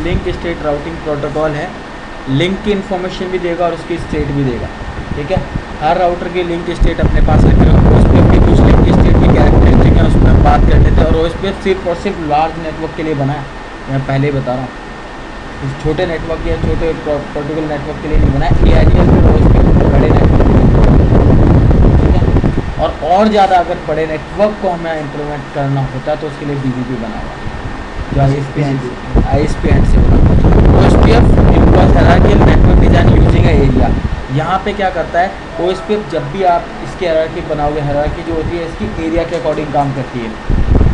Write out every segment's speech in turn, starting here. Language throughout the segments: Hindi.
लिंक स्टेट राउटिंग प्रोटोकॉल है, लिंक की इन्फॉर्मेशन भी देगा और उसकी स्टेट भी देगा। ठीक है, हर राउटर की लिंक स्टेट अपने पास रखे हुए, उस पर भी कुछ लिंक स्टेट की कैरेक्टरिस्टिक है, उसमें हम बात कर लेते हैं। और उस पर सिर्फ और सिर्फ लार्ज नेटवर्क के लिए बना है, मैं पहले ही बता रहा हूँ। छोटे नेटवर्क या छोटे पर्टिकुलर नेटवर्क के लिए नहीं बना है, AIGL पे OSP बड़े नेटवर्क के लिए। ठीक है, और ज़्यादा अगर बड़े नेटवर्क को हमें इम्प्लीमेंट करना होता है तो उसके लिए BGP बना हुआ है, जो ISP एंड से बना। OSPF employees hierarchical network design using area. यहाँ पे क्या करता है OSPF, जब भी आप इसकी हायरार्की बनाओगे, हायरार्की जो होती है इसकी एरिया के अकॉर्डिंग काम करती है।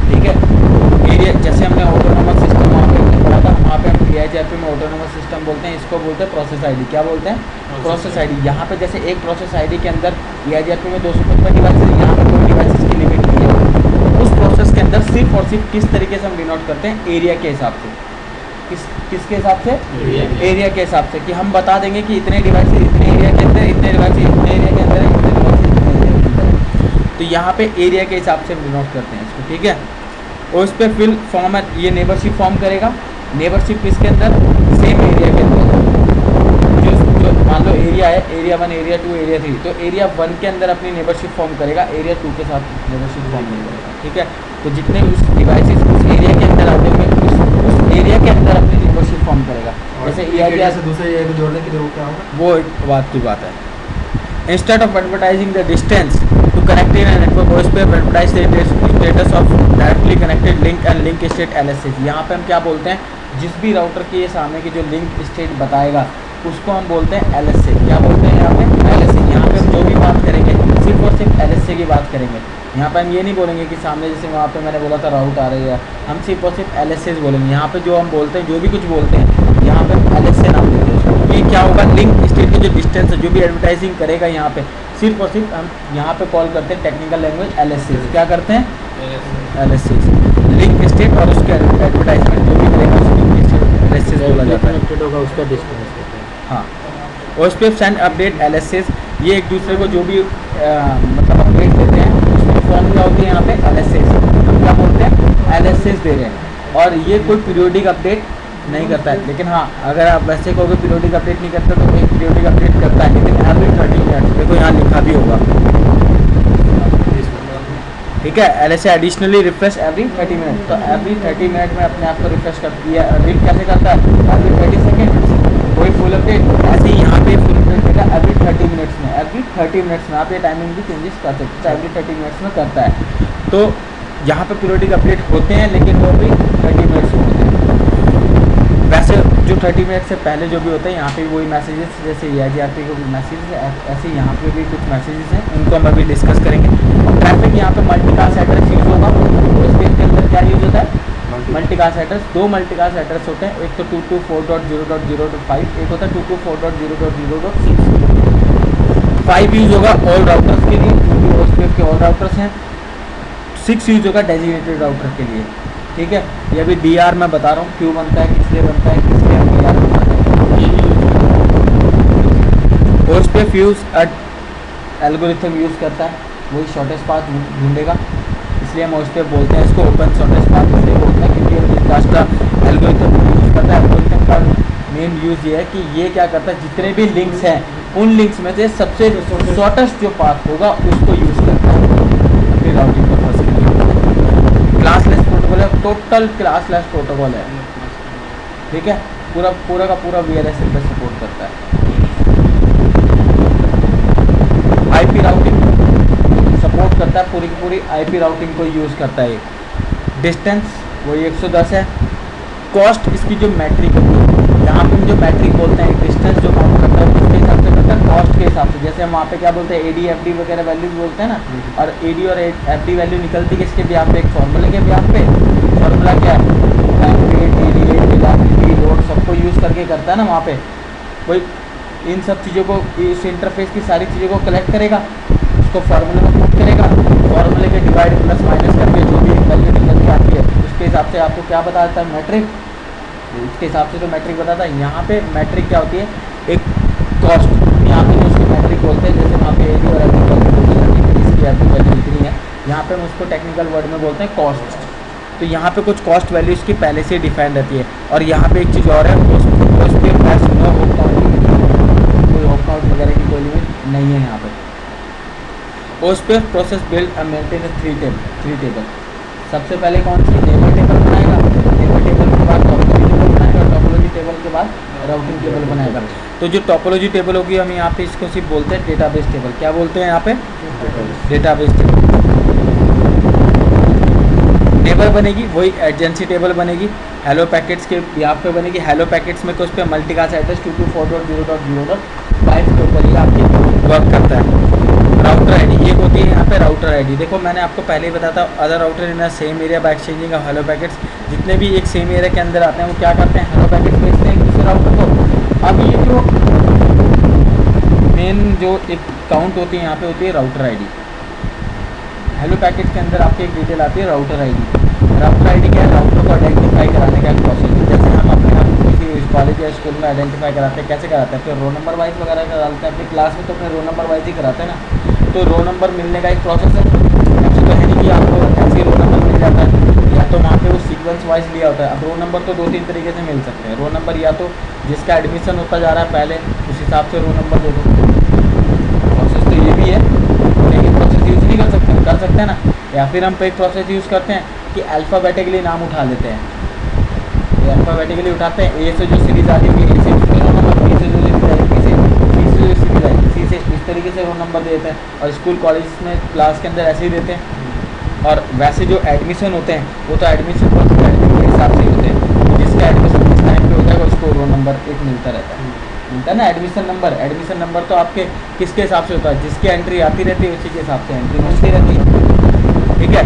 ठीक है, एरिया जैसे हमने ऑटोनोमस सिस्टम वहाँ पे पढ़ा था, वहाँ पे हम AIGRP में ऑटोनोमस सिस्टम बोलते हैं, इसको बोलते हैं प्रोसेस ID। क्या बोलते हैं? Process ID। यहाँ पे जैसे एक प्रोसेस ID के अंदर AIGRP में 255 डिवाइसेज, यहाँ पे 2 डिवाइसेज की लिमिट नहीं है। उस प्रोसेस के अंदर सिर्फ और सिर्फ किस तरीके से हम डिनोट करते हैं? एरिया के हिसाब से। किसके हिसाब से? एरिया के हिसाब से, कि हम बता देंगे कि इतने डिवाइसेज इतने एरिया के अंदर, इतने डिवाइसेज इतने एरिया के अंदर, इतने डिवाइसेज इतने एरिया के अंदर। तो यहाँ पे एरिया के हिसाब से हम डिनोट करते हैं इसको। ठीक है, और उस पर फिल फॉर्म है, ये नेबरशिप फॉर्म करेगा। नेबरशिप किसके अंदर? सेम एरिया के अंदर। जो मान लो एरिया है, एरिया 1, एरिया 2, एरिया 3, तो एरिया 1 के अंदर अपनी नेबरशिप फॉर्म करेगा, एरिया 2 के साथ नेबरशिप फॉर्म नहीं करेगा। ठीक है, तो जितने उस डिवाइसेस उस एरिया के अंदर आते होंगे उस एरिया के अंदर अपनी नेबरशिप फॉर्म करेगा। जैसे एरिया से दूसरे एरिया को जोड़ने के लिए क्या होगा, वो एक बात की बात है। Instead of advertising the distance to connect in a network, OSPF advertise the status of directly connected link and link state LSS। यहाँ पे हम क्या बोलते हैं, जिस भी राउटर के सामने की जो लिंक स्टेट बताएगा उसको हम बोलते हैं LSA। क्या बोलते हैं यहाँ पे? LSA। यहाँ पे हम जो भी बात करेंगे सिर्फ और सिर्फ LSA की बात करेंगे। यहाँ पे हम ये नहीं बोलेंगे कि सामने जैसे वहाँ पे मैंने बोला था राउट आ रही है, हम सिर्फ और सिर्फ LSA बोलेंगे। यहाँ पे जो हम बोलते हैं, जो भी कुछ बोलते हैं, यहाँ पे LSA नाम देते हैं। ये क्या होगा, लिंक स्टेट की जो डिस्टेंस है, जो भी एडवर्टाइजिंग करेगा यहाँ पे सिर्फ और सिर्फ हम यहाँ पे कॉल करते हैं टेक्निकल लैंग्वेज LSA। क्या करते हैं? LSA, link state. और उसके एडवर्टाइजमेंट जो भी करेगा उसको LSA बोला जाता है, होगा उसका डिस्टेंस। हाँ, OSPF सेंड अपडेट LSA, ये एक दूसरे को जो भी मतलब अपडेट देते हैं उसमें फॉर्म क्या होती है यहाँ पे LSA। हम क्या बोलते हैं? LSA दे रहे हैं। और ये कोई पीरियोडिक अपडेट नहीं करता है, लेकिन हाँ अगर आप वैसे कहोगे पीरियोडिक अपडेट नहीं करता तो एक पीरियोडिक अपडेट करता है, लेकिन एवरी 30 मिनट। देखो यहाँ लिखा भी होगा। ठीक है, LSA additionally refresh every 30 minute. तो एवरी 30 मिनट में अपने आप को रिफ्रेश करती है। रीड कैसे करता है? Every 30 second. कोई फुल अपडेट ऐसे ही यहाँ पे फुल अपडेट देगा एवरी 30 मिनट्स में। एवरी 30 मिनट्स में आप ये टाइमिंग भी चेंजेस कर सकते हैं, एवरी 30 मिनट्स में करता है। तो यहाँ पे पीरियोडिक अपडेट होते हैं, लेकिन वो भी 30 मिनट्स में होते हैं। वैसे जो 30 मिनट से पहले जो भी होते हैं, यहाँ पे भी वही मैसेजेस, जैसे AIGRP को मैसेज है, ऐसे यहाँ पे भी कुछ मैसेजेस हैं, उनको हम अभी डिस्कस करेंगे। ट्रैफिक यहाँ पे मल्टीकास्ट एड्रेस यूज़ होगा। OSPF के अंदर क्या यूज़ होता है? Multicast address. 2 मल्टीकास्ट एड्रेस होते हैं, एक तो 224.0.0.5, एक होता है 224.0.0.6। 5 यूज़ होगा ऑल राउटर्स के लिए, क्योंकि OSPF के ऑल राउटर्स हैं। 6 यूज़ होगा डेजिग्नेटेड राउटर के लिए। ठीक है, ये अभी DR मैं बता रहा हूँ क्यों बनता है, किस लिए बनता है, किस लिए हम DR बनाते हैं। OSPF यूज़ एल्गोरिथम यूज़ करता है, वही शॉर्टेस्ट पाथ ढूंढेगा, इसलिए हम OSPF बोलते हैं इसको। ओपन शॉर्टेस्ट पाथ इसलिए बोलते हैं क्योंकि मल्टीकास्ट का एल्गोरिथम यूज़ करता है। एल्गोरिथम का मेन यूज़ ये है कि ये क्या करता है, जितने भी लिंक्स हैं उन लिंक्स में से सबसे शॉर्टेस्ट जो पाथ होगा उसको यूज़ करता है अपनी राउटिंग पर्पस के लिए। क्लासलेस प्रोटोकॉल है, टोटल क्लासलेस प्रोटोकॉल है। ठीक है, पूरा का पूरा VLSI पे सपोर्ट करता है। IP राउटिंग सपोर्ट करता है, पूरी की पूरी IP राउटिंग को यूज़ करता है। डिस्टेंस वही 110 है। कॉस्ट इसकी जो मैट्रिक होती है, यहाँ पे जो मैट्रिक बोलते हैं, डिस्टेंस जो काउंट करता है उसके हिसाब से करता है, कॉस्ट के हिसाब से। जैसे हम वहाँ पे क्या बोलते हैं, AD FD वगैरह वैल्यूज बोलते हैं ना, और AD और FD वैल्यू निकलती है किसके ब्याह पे? एक फॉर्मूले के ब्याह पे। फॉर्मूला क्या है? लोड सबको यूज़ करके करता है ना वहाँ पे। कोई इन सब चीज़ों को, इस इंटरफेस की सारी चीज़ों को कलेक्ट करेगा, उसको फार्मूले में पुट करेगा, फार्मूले के डिवाइड प्लस माइनस करके जो भी वैल्यू निकल के आती है उसके हिसाब से आपको क्या बताता है? मैट्रिक। इसके हिसाब से तो मैट्रिक बताता है। यहाँ पे मैट्रिक क्या होती है? एक कॉस्ट। यहाँ पे उसकी मैट्रिक बोलते हैं, जैसे वहाँ पे AD और FD वैल्यू इसकी FD वैल्यू इतनी है, यहाँ पे हम उसको टेक्निकल वर्ड में बोलते हैं कॉस्ट। तो यहाँ पे कुछ कॉस्ट वैल्यू इसकी पहले से डिफाइन रहती है। और यहाँ पे एक चीज़ और है, OSPF has no hop count, कोई होप काउंट वगैरह की कोई लिमिट नहीं है यहाँ पे। OSPF process build a maintain three table. सबसे पहले कौन सी नेबर टेबल बनाएगा, नेबर टेबल के बाद टोपोलॉजी टेबल बनाएगा, टोपोलॉजी टेबल के बाद राउटिंग टेबल बनाएगा। तो जो टोपोलॉजी टेबल होगी हम यहाँ पे इसको सिर्फ बोलते हैं डेटाबेस टेबल। क्या बोलते हैं यहाँ पे? Database table. नेबर बनेगी वही एजेंसी टेबल बनेगी, हेलो पैकेट्स के यहाँ पे बनेगी। हेलो पैकेट्स में कुछ पे मल्टीकास्ट एड्रेस 224.0.0.5 के ऊपर ही आपकी वर्क करता है। राउटर आईडी ये होती है यहाँ पे राउटर आईडी। देखो मैंने आपको पहले ही बताया था, other router in same area bye exchanging of hello packets. जितने भी एक सेम एरिया के अंदर आते हैं वो क्या करते हैं, हेलो पैकेट्स भेजते हैं दूसरे राउटर को। अब ये जो मेन जो एक काउंट होती है यहाँ पे होती है राउटर आईडी। हेलो पैकेट के अंदर आपकी एक डिटेल आती है राउटर आईडी। राउटर आईडी क्या है, राउटर को आइडेंटिफाई कराने का एक प्रोसेस है। जैसे हम अपने आप किसी कॉलेज या स्कूल में आइडेंटिफाई कराते हैं, कैसे कराते हैं, फिर रोल नंबर वाइज वगैरह कराते हैं। अपनी क्लास में तो अपने रोल नंबर वाइज ही कराते हैं ना, तो रोल नंबर मिलने का एक प्रोसेस है। ऐसे तो है नहीं कि आपको ऐसे रोल नंबर मिल जाता है, या तो वहाँ पे वो सीक्वेंस वाइज लिया होता है। अब रोल नंबर तो 2-3 तरीके से मिल सकते हैं। रोल नंबर या तो जिसका एडमिशन होता जा रहा है पहले, उस हिसाब से रोल नंबर दे दो। प्रोसेस तो ये भी है, लेकिन प्रोसेस यूज़ नहीं कर सकते हैं ना। या फिर हम पे एक प्रोसेस यूज़ करते हैं कि अल्फ़ाबेटिकली नाम उठा लेते हैं। ये अल्फ़ाबेटिकली उठाते हैं, ए से जो सीरीज़ आती होगी ए से रोल नंबर, बी से जो सीरीज़ आएगी बी से, सी से जो सीरीज़ आएगी सी से, इस तरीके से रोल नंबर देते हैं। और स्कूल कॉलेज में क्लास के अंदर ऐसे ही देते हैं। और वैसे जो एडमिशन होते हैं वो तो एडमिशन के हिसाब से ही होते हैं। तो जिसका एडमिशन किस टाइम पे होता है उसको रोल नंबर एक मिलता रहता है, मिलता है ना एडमिशन नंबर। एडमिशन नंबर तो आपके किसके हिसाब से होता है, जिसकी एंट्री आती रहती है उसी के हिसाब से एंट्री मिलती रहती है, ठीक है।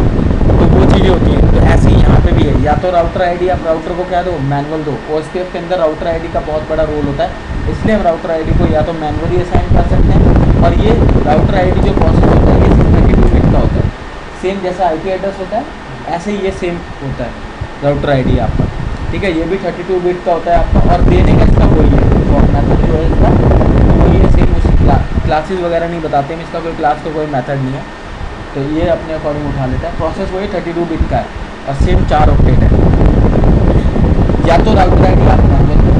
तो वो चीज़ें होती हैं। तो ऐसे ही यहाँ पे भी है, या तो राउटर आईडी आप राउटर को क्या दो, मैनुअल दो। OSPF के अंदर राउटर आईडी का बहुत बड़ा रोल होता है, इसलिए हम राउटर आईडी को या तो मैनुअली असाइन कर सकते हैं। और ये राउटर आईडी जो प्रोसेस होता है ये 32 बिट का होता है। सेम जैसा IP एड्रेस होता है ऐसे ही ये सेम होता है राउटर आईडी आपका, ठीक है। ये भी 32 बिट का होता है आपका। और देने का इसका वही है मेथड जो है इसका, तो वही है सेम। उसी क्लासेस वगैरह नहीं बताते हैं, इसका कोई क्लास का कोई मेथड नहीं है, तो ये अपने अकॉर्डिंग उठा लेता है। प्रोसेस वही 32 बिट का है और सेम 4 ऑक्टेट है। या तो राउटर आईडी आप मैनुअल दो,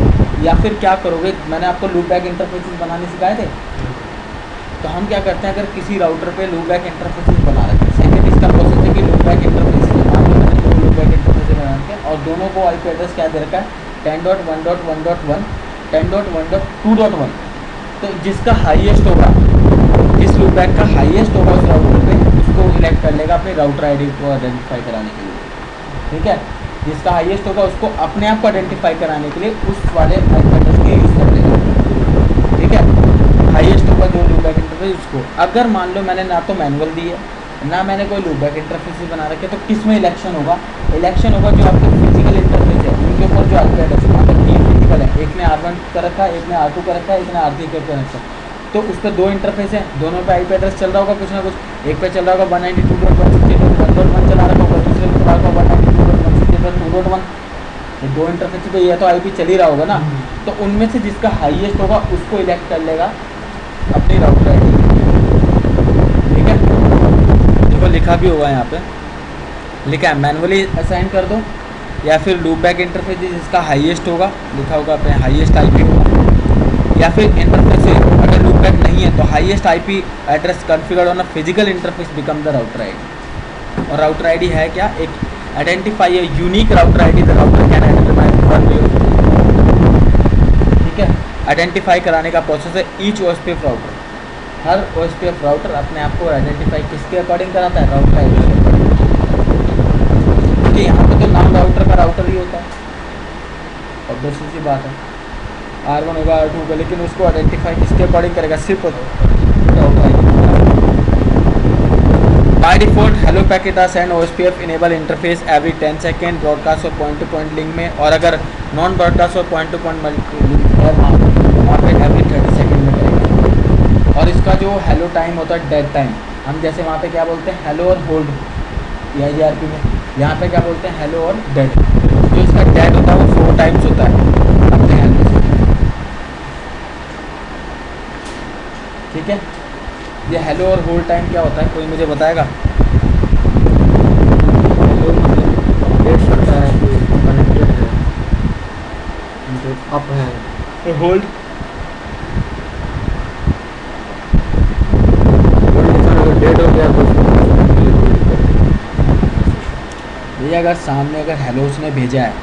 या फिर क्या करोगे, मैंने आपको लूप बैक इंटरफेसेस बनाने सिखाए थे। तो हम क्या करते हैं, अगर किसी राउटर पे लूप बैक इंटरफेसेस बना रखे, सेकेंड इसका प्रोसेस है कि लूप बैक इंटरफेसेस मान लो मैंने 2 लूप बैक इंटरफेसेस बना रखे और दोनों को IP एड्रेस क्या दे रखा है 10.1.1.1 10.1.2.1। तो जिसका हाईएस्ट होगा, जिस लूप बैक का हाईएस्ट होगा उस राउटर पे, उसको सिलेक्ट कर लेगा अपने राउटर आईडी को आइडेंटिफाई कराने के लिए, ठीक है। जिसका हाईएस्ट होगा उसको अपने आप को आइडेंटिफाई कराने के लिए उस वाले IP एड्रेस के यूज़ कर लेगा, ठीक है। हाईएस्ट होगा जो लूप बैक इंटरफेस उसको। अगर मान लो मैंने ना तो मैनुअल दी है ना मैंने कोई लूप बैक इंटरफेस बना रखे, तो किस में इलेक्शन होगा, इलेक्शन होगा जो आपके फिजिकल इंटरफेस है उनके ऊपर जो IP एड्रेस है। मतलब 3 फिजिकल है, एक ने R1 कर रखा है, एक ने R2 कर रखा है, एक ने R3 कर रखा है। तो उस पर 2 इंटरफेस हैं, दोनों पे IP एड्रेस चल रहा होगा कुछ ना कुछ। एक पे चल रहा होगा 192.168.1.1 चला रखा होगा, दूसरे पे चला रखा होगा 192.168.2.1। ये 2 इंटरफेस पे ये तो IP चल ही रहा होगा ना। तो उनमें से जिसका हाईएस्ट होगा उसको इलेक्ट कर लेगा अपनी राउटर आईडी, ठीक है। देखो लिखा भी होगा यहाँ पे, लिखा है मैनुअली असाइन कर दो, या फिर लूप बैक इंटरफेस जिसका हाईएस्ट होगा लिखा होगा अपने हाईएस्ट IP होगा, या फिर इंटरफेस अगर लूप बैक नहीं है तो highest IP address configured on a physical interface become the router ID. और राउटर आईडी है क्या, एक identify a unique router ID the router can identify one way, ठीक है। आइडेंटिफाई कराने का प्रोसेस है ईच OSPF राउटर। हर OSPF राउटर अपने आप को आइडेंटिफाई किसके अकॉर्डिंग कराता है, राउटर आईडी के अकॉर्डिंग। क्योंकि यहाँ पे तो नाम राउटर का राउटर ही होता है, ऑब्वियस सी बात है। R1 होगा R2 होगा, लेकिन उसको आइडेंटिफाई किसके अकॉर्डिंग करेगा, सिर्फ router ID. By default hello packet are send OSPF enable interface every 10 second broadcast और पॉइंट टू पॉइंट लिंक में। और अगर नॉन ब्रॉडकास्ट और पॉइंट टू पॉइंट लिंक है वहाँ पे एवरी 30 सेकेंड में करेगा। और इसका जो हेलो टाइम होता है डेड टाइम, हम जैसे वहाँ पे क्या बोलते हैं हेलो और होल्ड, या ERP में यहाँ पे क्या बोलते हैं हेलो और डेड। जो इसका डेड होता है वो 4 टाइम्स होता है अपने हेलो से, ठीक है। ये हेलो और होल्ड टाइम क्या होता है, कोई मुझे बताएगा। हेलो मतलब होल्ड डेट हो गया तो भैया अगर सामने अगर हेलो उसने भेजा है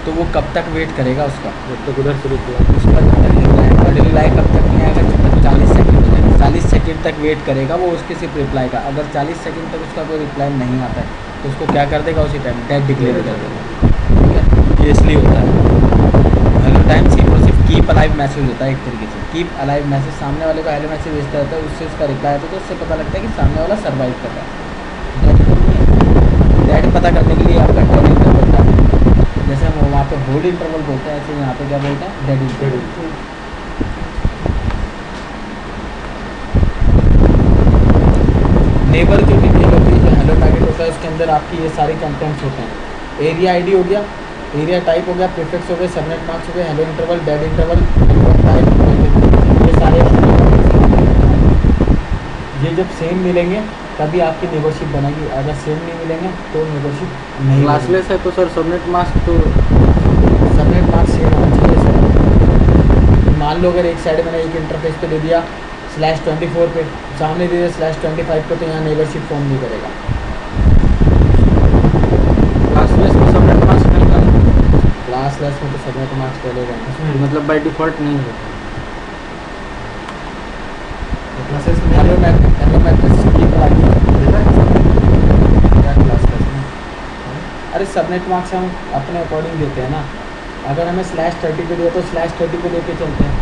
तो वो कब तक वेट करेगा उसका, जब तक उधर से रिप्लाई उसका जब तक रिप्लाई कब तक नहीं आएगा, जब तक 40 सेकंड हो जाएगा, 40 सेकंड तक वेट करेगा वो उसके सिर्फ रिप्लाई का। अगर 40 सेकंड तक उसका कोई रिप्लाई नहीं आता है तो उसको क्या कर देगा, उसी टाइम डेट डिक्लेयर कर देगा। ठीक है, ये इसलिए होता है। हेलो टाइम सिर्फ कीप अलाइव मैसेज होता है एक तरीके से। कीप अलाइव मैसेज सामने वाले को हेलो मैसेज भेजता रहता है, उससे उसका रिप्लाई आता है तो उससे पता लगता है कि सामने वाला सर्वाइव कर रहा है। डेट पता करने के लिए आपका डेट इंटरवल होता है, जैसे हम वहाँ पे होल्ड इंटरवल बोलते हैं ऐसे यहाँ पे क्या बोलते हैं, डेट इंटरवल। नेबर की डिटेल होती है, जो हेलो पैकेट होता है उसके अंदर आपकी ये सारे कंटेंट्स होते हैं। एरिया आईडी हो गया, एरिया टाइप हो गया, प्रीफिक्स हो गए, सबनेट मार्क्स हो गए, hello interval, dead interval, network type, ये सारे ये जब सेम मिलेंगे तभी आपकी नेबरशिप बनेगी। अगर सेम नहीं मिलेंगे तो नेबरशिप नहीं। क्लासलेस है तो सर सबनेट मास्क तो सबनेट मार्क्स सेम होना चाहिए सर। मान लो अगर एक साइड मैंने एक इंटरफेस पे दे दिया /24 पे, सामने दे दिया /25 पे, तो यहाँ नेबरशिप फॉर्म नहीं करेगा। क्लासलेस में सबनेट मास्क नहीं करना, क्लासलेस में तो सबनेट मार्क्स चलेगा। मतलब बाय डिफॉल्ट नहीं होता। क्लासेस में हेलो मैट्रिक्स की क्या क्लासलेस में? अरे सबनेट मार्क्स हम अपने अकॉर्डिंग देते हैं ना। अगर हमें /30 पे दिया तो /30 पे लेके चलते हैं,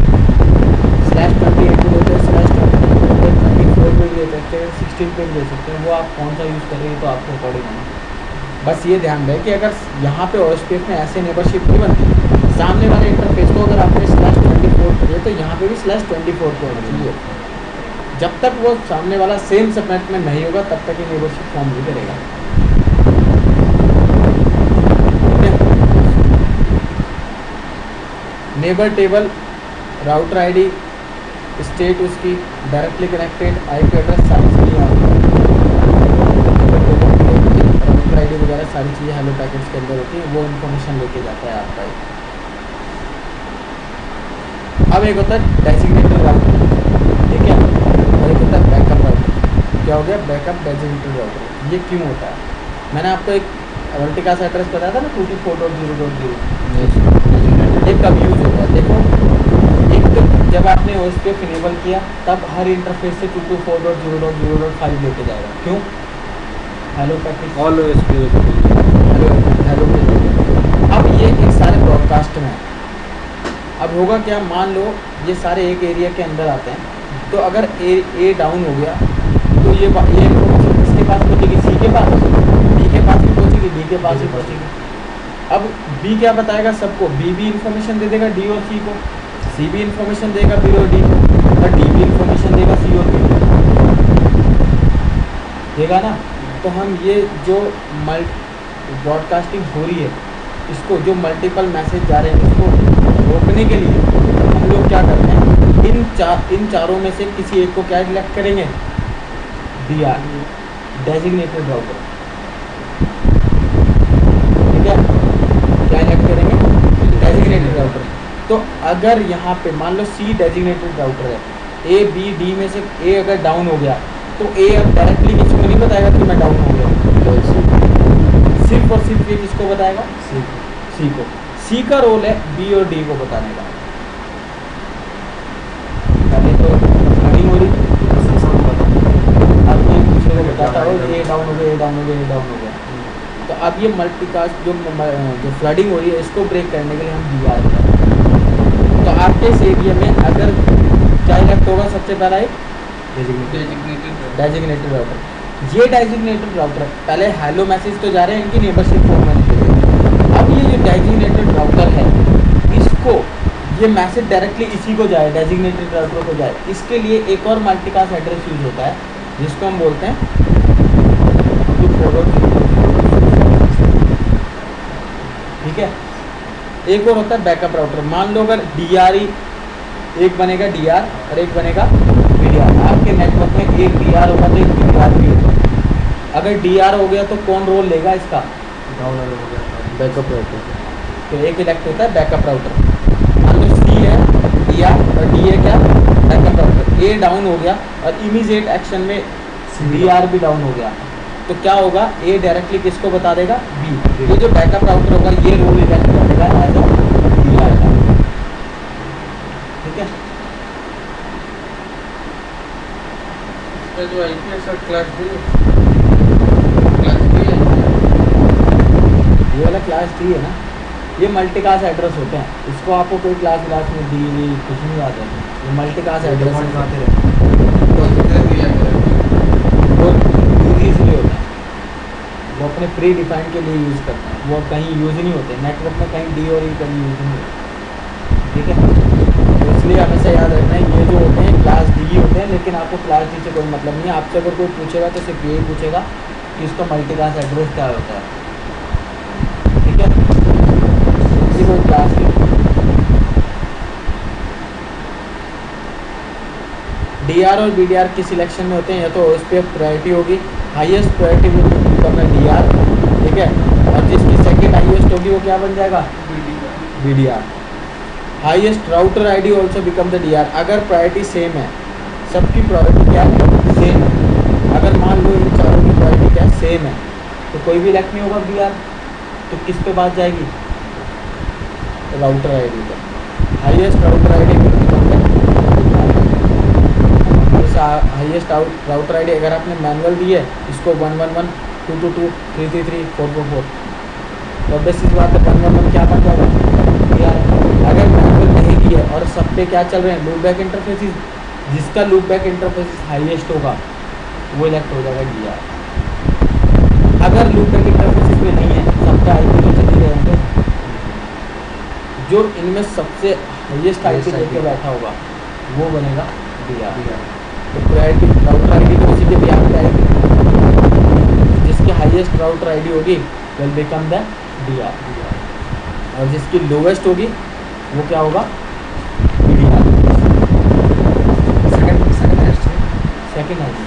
/28 पे देते हैं, /24 पे भी दे सकते हैं, 16 पे भी दे सकते हैं। वो आप कौन सा यूज़ कर रहे हैं तो आपको अकॉर्डिंग है ना। बस ये ध्यान रहे कि अगर यहाँ पे OSPF में ऐसे नेबरशिप नहीं बनती, सामने वाले इंटरफेस को अगर आपने /24 पे दिया तो यहाँ पे भी /24 पे होना चाहिए। जब तक वो सामने वाला सेम सबनेट में नहीं होगा तब तक ये नेबरशिप फॉर्म नहीं करेगा। Neighbour table, router ID, state उसकी, डायरेक्टली कनेक्टेड, आईपी एड्रेस, सारी चीज़ें राउटर आईडी वगैरह सारी चीज़ें हेलो पैकेट्स के अंदर होती हैं। वो इन्फॉर्मेशन लेके जाता है आपका। अब एक होता है डेजिग्नेटेड राउटर, ठीक है, और एक होता है बैकअप राउटर। क्या हो गया बैकअप डेजिग्नेटेड राउटर? ये क्यों होता है? मैंने आपको एक वर्टिकास एड्रेस बताया था ना 224.0.0, ये कब यूज होता है? देखो, एक तो जब आपने OSPF इनेबल किया तब हर इंटरफेस से 224.0.0.5 लेके जाएगा। क्यों? Hello packet all OSP hello. अब ये एक सारे ब्रॉडकास्ट में है। अब होगा क्या, मान लो ये सारे एक एरिया के अंदर आते हैं, तो अगर ए डाउन हो गया तो ये इन्फॉर्मेशन किसके पास पहुँचेगी? सी के पास, डी के पास भी पहुँचेगी, डी के पास भी पहुँचेगी। अब बी क्या बताएगा सबको? बी भी इन्फॉर्मेशन दे देगा डी और सी को, सी भी इन्फॉर्मेशन देगा बी और डी को, और डी भी इन्फॉर्मेशन देगा सी और बी को, देगा ना। तो हम ये जो ब्रॉडकास्टिंग हो रही है, इसको जो मल्टीपल मैसेज जा रहे हैं उसको रोकने के लिए हम लोग क्या करते हैं, इन चारों में से किसी एक को क्या सिलेक्ट करेंगे? DR, designated router. ठीक है, क्या सिलेक्ट करेंगे? Designated router. तो अगर यहाँ पे मान लो C डेजिग्नेटेड राउटर है, A B D में से A अगर डाउन हो गया तो A अब डायरेक्टली किसी को नहीं बताएगा कि मैं डाउन हो गया, सिर्फ और सिर्फ ये किसको बताएगा? C को। C का रोल है B और D को बताने का। पहले तो रनिंग हो रही, अब ये दूसरे को बताता हो ये डाउन हो गया, ये डाउन हो गया, ये डाउन हो गया। तो अब ये मल्टीकास्ट जो फ्लडिंग हो रही है इसको ब्रेक करने के लिए हम DR करते हैं। तो आपके इस एरिया में अगर क्या इलेक्ट होगा सबसे पहला? एक डेजिग्नेटेड राउटर। ये डेजिग्नेटेड राउटर पहले हेलो मैसेज तो जा रहे हैं इनकी नेबरशिप फॉर्म में के लिए। अब ये जो डेजिग्नेटेड राउटर है इसको ये मैसेज डायरेक्टली इसी को जाए, डेजिग्नेटेड राउटर को जाए। इसके लिए एक और मल्टीकास्ट एड्रेस यूज होता है जिसको हम बोलते हैं ठीक है। एक और होता है बैकअप राउटर। मान लो अगर DRE एक बनेगा DR और एक बनेगा VDR। आपके नेटवर्क में एक DR होगा तो एक VDR भी होगा। अगर DR हो गया तो कौन रोल लेगा इसका? डाउन हो गया बैकअप राउटर। तो एक इलेक्ट होता है बैकअप राउटर। मान लो C डी है DR और डी है क्या, बैकअप राउटर। ए डाउन हो गया और इमीडिएट एक्शन में DR भी डाउन हो गया, तो क्या होगा, ए डायरेक्टली किसको बता देगा, बी। ये जो बैकअप राउटर होगा ये रोल इवेंट कर देगा एज अ DR का, ठीक है। इसका जो आईपी है सर क्लास डी है, ये वाला क्लास डी है ना, ये मल्टीकास्ट एड्रेस होते हैं, इसको आपको कोई क्लास में डी कुछ नहीं आता है, ये मल्टीकास्ट एड्रेस आते रहते हैं, वो यूज इसलिए होता है, वो अपने प्री डिफाइंड के लिए यूज़ करते हैं, वो कहीं यूज़ नहीं होते नेटवर्क में, कहीं डी और ई कहीं यूज़ नहीं होते, ठीक है। तो इसलिए हमेशा याद रखना है ये जो होते हैं क्लास डी होते हैं, लेकिन आपको क्लास डी से कोई मतलब नहीं है। आपसे अगर कोई पूछेगा तो सिर्फ यही पूछेगा कि इसका मल्टीकास्ट एड्रेस क्या होता है, ठीक है। इसकी कोई क्लास नहीं। डीआर और बीडीआर की सिलेक्शन में होते हैं, या तो उस पर प्रायोरिटी होगी, highest priority will become a DR, ठीक है, और जिसकी सेकंड हाईएस्ट होगी वो क्या बन जाएगा, BDR. Highest router ID also become the DR. अगर प्रायोरिटी सेम है, सबकी प्रायोरिटी क्या है, सेम है, अगर मान लो इन चारों की प्रायोरिटी क्या है, सेम है, तो कोई भी इलेक्ट नहीं होगा डीआर, तो किस पे बात जाएगी, राउटर आईडी पर। Highest router ID will become the highest router ID. अगर आपने मैनुअल दी है इसको 111 222 333 444, तो बेसिस बात है 111 क्या बन जाएगा, डीआर। अगर मैनुअल नहीं की है और सब पे क्या चल रहे हैं, लूप बैक इंटरफेसिस, जिसका लूप बैक इंटरफेसिस हाईएस्ट होगा वो इलेक्ट हो जाएगा डीआर। अगर लूप बैक इंटरफेसिस पे नहीं है, सब पे आईपी नीचे दिए होंगे, जो इनमें सबसे हाईएस्ट आईपी लेके बैठा होगा वो बनेगा डीआर। तो प्रायोरिटी राउटर आईडी तो किसी के भी यहाँ पे आएगी, जिसकी हाईएस्ट राउटर आईडी होगी विल बिकम द डीआर, और जिसकी लोवेस्ट होगी वो क्या होगा, BDR. Second ID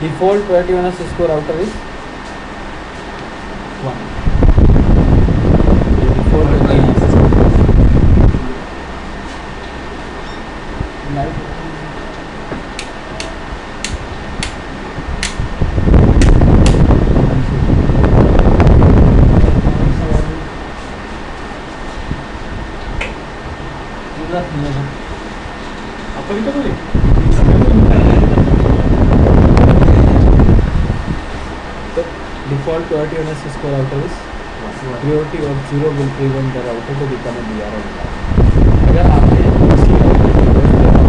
default priority on Cisco router is 1। Default priority on a Cisco router is priority of 0 will prevent the router to become a DR or DR। अगर आपने किसी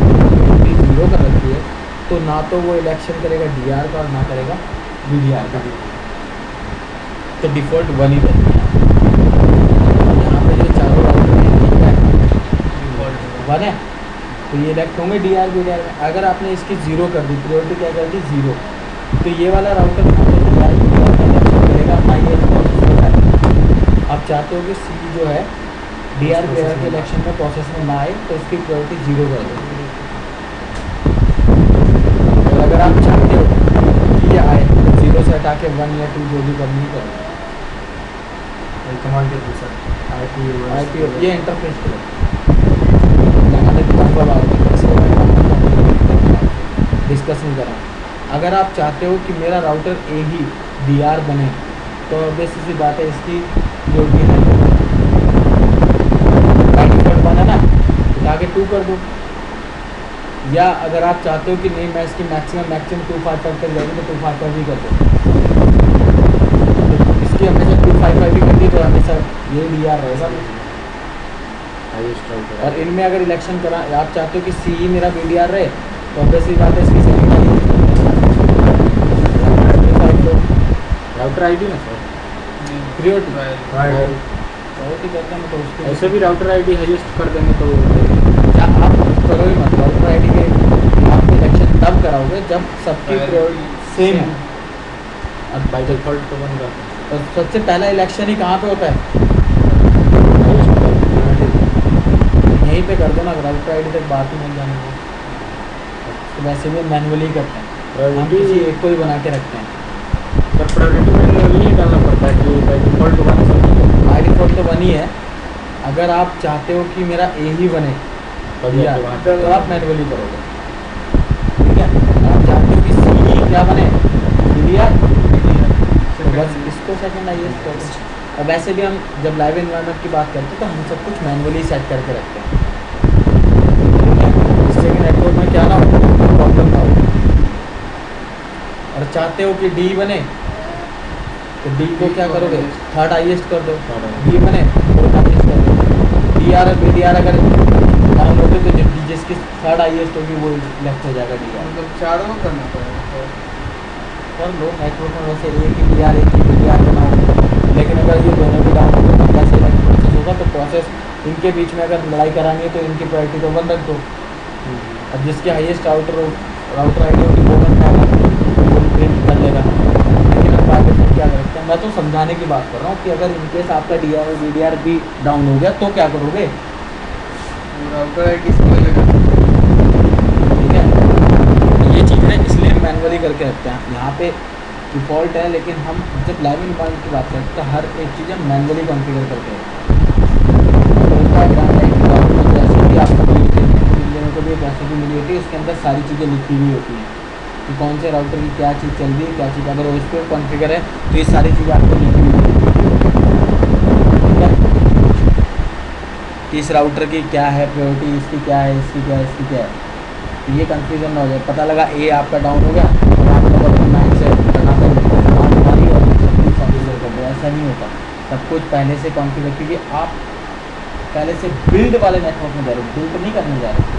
प्रायोरिटी 0 कर रखी है तो ना तो वो इलेक्शन करेगा DR का और ना करेगा BDR का, तो डिफ़ॉल्ट 1 ही रहती है। यहाँ पे जो चारों राउटर हैं ठीक है 1 है, तो ये इलेक्ट होंगे DR BDR में। अगर आपने इसकी 0 कर दी, प्रायोरिटी क्या कर दी 0, तो ये वाला राउटर ना तो DR BDR का इलेक्शन करेगा ना ये प्रोसेस में आएगा। आप चाहते हो कि सी जो है DR BDR के इलेक्शन में प्रोसेस में ना आए, तो इसकी प्रायोरिटी 0 कर दो। और अगर आप चाहते हो कि ये आए, तो 0 से हटा के 1 या 2 जो भी करनी करो, कमांड के थ्रू सर आईपी ये इंटरफेस पे डिस्कस नहीं करा। अगर आप चाहते हो कि मेरा राउटर ए ही DR बने, तो बेसिक सी बात है इसकी जो भी है बाय डिफॉल्ट बना ना, आगे 2 कर दो। या अगर आप चाहते हो कि नहीं मैं इसकी मैक्सिमम 255 कर जाएगी, तो 255 भी कर दो। तो इसकी हमेशा 255 भी कर दी, तो हमेशा ये DR रहेगा। और इनमें अगर इलेक्शन करा, आप चाहते हो कि सी ही मेरा BDR रहे, तो ऑब्वियसली बात है इसकी सेकंड राउटर आईडी ना सर, प्रायोरिटी करते हैं तो उसको ऐसे भी राउटर आईडी हाईएस्ट कर देंगे तो क्या आप करो ही मत। राउटर आईडी के आप इलेक्शन तब कराओगे जब सबकी प्रायोरिटी सेम है। अब बाई डिफॉल्ट तो बनेगा। तो सबसे पहला इलेक्शन ही कहाँ पे होता है, यहीं पे कर दो ना, राउटर आईडी तक बात ही नहीं जाने दो। तो वैसे भी मैनुअली करते हैं, हम किसी एक को ही बना के रखते हैं। पर प्रायोरिटी में नहीं डालना पड़ता है कि बाई डिफॉल्ट 1 बाई डिफॉल्ट तो 1 ही है, अगर आप चाहते हो कि मेरा ए ही बने बढ़िया, DDR, तो आप मैनुअली करोगे, ठीक है। आप चाहते हो कि सी ही क्या बने DDR, तो बस इसको सेकंड IS कर दो। और वैसे भी हम जब लाइव एनवायरनमेंट की बात करते हैं तो हम सब कुछ मैनुअली सेट करके रखते हैं, ठीक है, जिससे कि नेटवर्क में क्या ना हो, प्रॉब्लम ना हो। और चाहते हो कि डी बने तो डी को क्या करोगे, थर्ड हाईएस्ट कर दो, डी बने फोर्थ हाईएस्ट कर दो। DDR और BDR अगर डाउन होते तो जिसकी थर्ड हाईएस्ट होगी वो लेफ्ट हो जाएगा DDR। मतलब चारों को करना पड़ेगा। कर लो नेटवर्क में, वैसे एक ही DDR एक ही BDR बनाओ, लेकिन अगर ये दोनों भी डाउन होते तो कैसे प्रोसेस होगा, तो प्रोसेस इनके बीच में अगर लड़ाई करानी है तो इनकी प्रायोरिटी तो वन रख दो, अब जिसके हाईएस्ट राउटर आईडी होगी वो बन पाएगा, वो प्रिंट कर लेगा। लेकिन अब बात में क्या करते हैं, मैं तो समझाने की बात कर रहा हूँ कि अगर इनकेस आपका DDR और BDR भी डाउन हो गया तो क्या करोगे, राउटर आईडी से मिलेगा। ठीक है। ये चीज़ है इसलिए हम मैनुअली करके रखते हैं, यहाँ पे डिफ़ॉल्ट है, लेकिन हम जब लाइव एनवायरनमेंट की बात करते हैं तो हर एक चीज़ हम मैनुअली कॉन्फ़िगर करके रखते हैं। तो डायग्राम है जैसे भी आपको मिली को भी एक रेसिपी मिली होती है, उसके अंदर सारी चीज़ें लिखी हुई होती हैं कि कौन से राउटर की क्या चीज़ चल रही है, क्या चीज़, अगर उस पर कॉन्फ़िगर है तो ये सारी चीज़ें आपको लिखी हुई होती है, कि इस राउटर की क्या है प्रायोरिटी, इसकी क्या है, इसकी क्या है, इसकी क्या है, तो ये कन्फ्यूजन ना हो जाए। पता लगा ए आपका डाउन हो गया और आपका बटन 9 से करना था डाउन वाली और कॉन्फ़िगर कर दो, ऐसा नहीं होता। सब कुछ पहले से कॉन्फ़िगर, क्योंकि आप पहले से बिल्ड वाले नेटवर्क में जा रहे हो, बिल्ड नहीं करने जा रहे हो,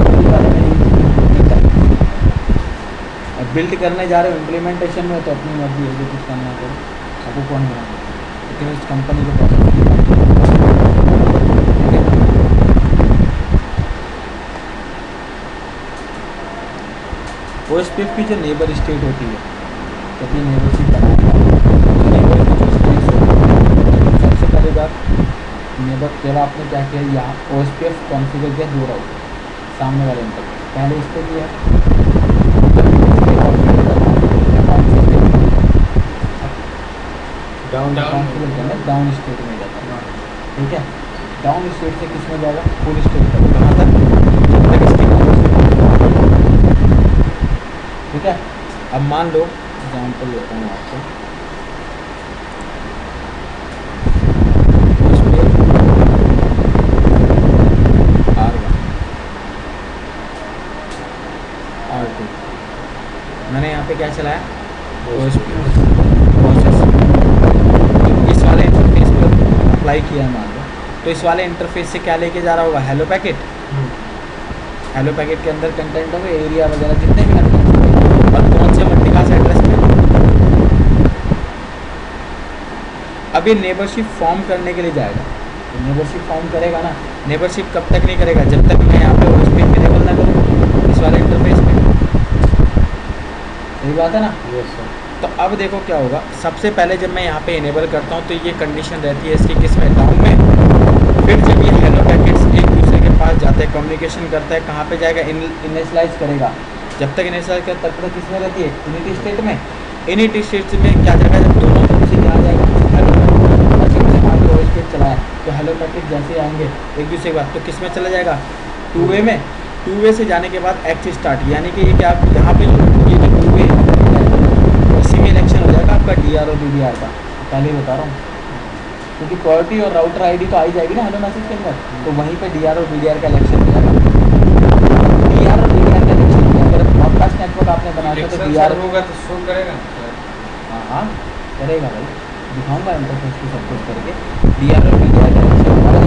बिल्ड वाले में ये चीज़ नहीं करनी। और बिल्ड करने जा रहे हो इम्प्लीमेंटेशन में तो अपनी मर्जी है, जो कुछ करना करो, आपको कौन बनाना, लेकिन उस कंपनी को प्रोसेस नहीं OSPF की जो नेबर स्टेट होती है, जब ये नेबरशिप बनाएगा तो नेबर की जो स्टेट्स होती है, सबसे पहली बात नेबर, जब आपने क्या किया यहाँ OSPF कॉन्फ़िगर किया दो राउटर सामने वाले इंटरफेस, पहले इस पर किया, कॉन्फ़िगर करना डाउन स्टेट में जाता है, ठीक है। डाउन स्टेट से किस में जाएगा, फुल स्टेट तक, कहाँ तक, जब तक इसकी ठीक है। अब मान लो एग्जाम्पल लेता हूँ आपको, R1 R2 मैंने यहाँ पे क्या चलाया, OSPF प्रोसेस, इस वाले इंटरफेस पर अप्लाई किया मान लो, तो इस वाले इंटरफेस से क्या लेके जा रहा होगा, हेलो पैकेट, हेलो पैकेट के अंदर कंटेंट होगा एरिया वगैरह जितने भी कंटेंट, और कौन से मल्टीकास्ट एड्रेस पे। अब ये नेबरशिप फॉर्म करने के लिए जाएगा, तो नेबरशिप फॉर्म करेगा ना, नेबरशिप कब तक नहीं करेगा, जब तक मैं यहाँ पे OSPF इनेबल ना करूँ इस वाले इंटरफेस पे, सही बात है ना। Yes sir. तो अब देखो क्या होगा, सबसे पहले जब मैं यहाँ पे इनेबल करता हूँ तो ये कंडीशन रहती है इसकी किस में, डाउन में। फिर जब ये हेलो पैकेट्स एक दूसरे के पास जाते हैं, कम्युनिकेशन करता है, कहाँ पे जाएगा, इनिशियलाइज करेगा, जब तक इनिशियलाइज करता तब तक किस में रहती है, इनिट स्टेट में। इनिट स्टेट में क्या जाएगा, जब दोनों तरफ से क्या आ जाएगा, हेलो पैकेट चलाया तो हेलो पैकेट जैसे आएंगे एक दूसरे के बाद तो किस में चला जाएगा, 2 वे में। 2 वे से जाने के बाद एक्स स्टार्ट, यानी कि ये क्या यहाँ पे ये जो 2 वे इसी में इलेक्शन हो जाएगा आपका DDR और BDR का, पहले ही बता रहा हूँ, क्योंकि प्रायोरिटी और राउटर आईडी तो आ ही जाएगी ना हेलो मैसेज के अंदर, तो वहीं पे DDR और BDR का इलेक्शन हो जाएगा। DDR और BDR का इलेक्शन हो जाएगा, अगर ब्रॉडकास्ट नेटवर्क आपने बनाया तो DDR होगा तो शो करेगा। हाँ करेगा भाई, दिखाऊंगा इंटरफेस की सब कुछ करके। DDR और BDR का इलेक्शन हमारा